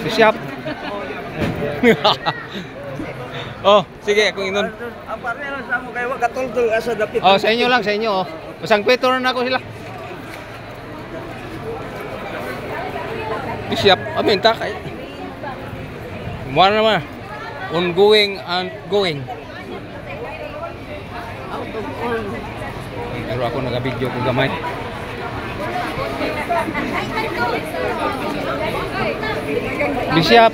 Bishop. Oh, sige, akong inon. Apa rin lang sa mo kayo katultol asa dapit. Oh, sa inyo lang, sa inyo oh. Usang peto na ako sila. Bishop, aminta kay. Muna naman. Ongoing and going. Pero ako nag-video ko gamay. Bishop.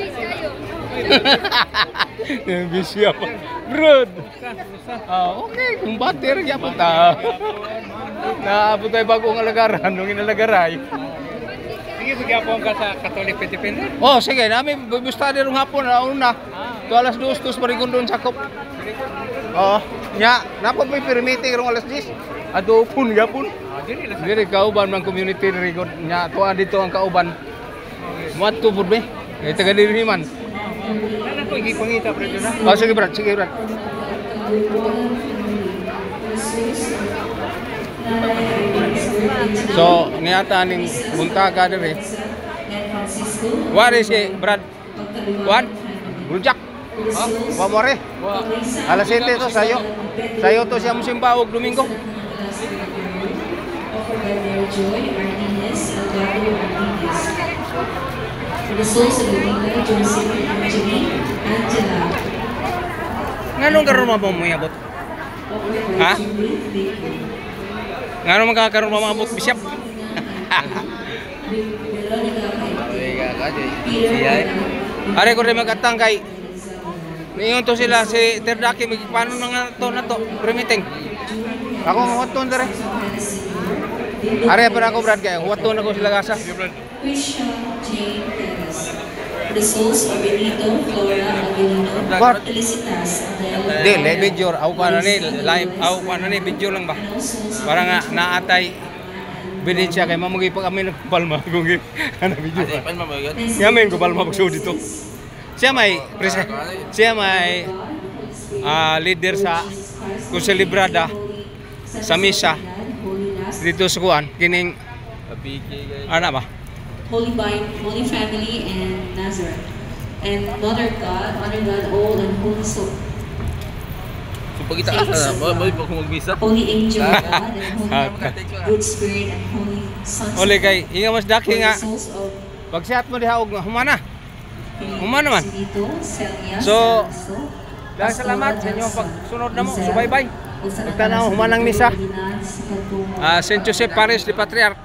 Bishop. Brod. Okay, kung bater gyapon ta. Naabot tayo bagong alagaran, nung inalagaray. Sige magyapon ka sa Catholic Independent. Oh, sige, namin busta din hapon na una. To alas 2 tus parigondon sakop. Oh, nya, napod may permite rong alas 10. Adopon gyapon. Dili kauban man community record nya to dito ang kauban. What to pud be? Eh taga diri man. Ano ko gipangita predo na? Oh, sige brad, sige brad. So, niata ning buntaga diri. What is it, Brad? What? Rujak. Oh, wa mo re. Alas 7 to sayo. Sayo to siya musimba og Domingo. Nganong karon mo moyabot? Ha? Ngano magkakaroon mamabot Bishop? Are ko rin magkatang kay niyon to sila si Terdaki paano na to permitting. Ako ang huwaton dere. Are pa ako Brad kay huwaton ako sila gasa. The souls of Benito, Flora, Aguilino, Felicitas, Di, video aw kuan ni live aw kuan ni video lang ba? Para nga naatay ebidensya kay mamugi pag amin palma kung ana video. Palma ba gyud? Yamin ko palma pag show dito. Siya may leader sa konselibrada sa misa dito sa kuan kining ana ba? Holy Family and Nazareth, and Mother God, old and holy soul. So pag itaas na, balik pa kung magbisa. Holy Angel God, and Holy Good Spirit, and Holy Son. Ole kay inga mas daki nga. Pag siat mo diha og humana. Humana man. So, dahil salamat sa inyong pagsunod na mo. Subaybay. Pagtanaw humanang misa. Saint Joseph Parish de Patriarch.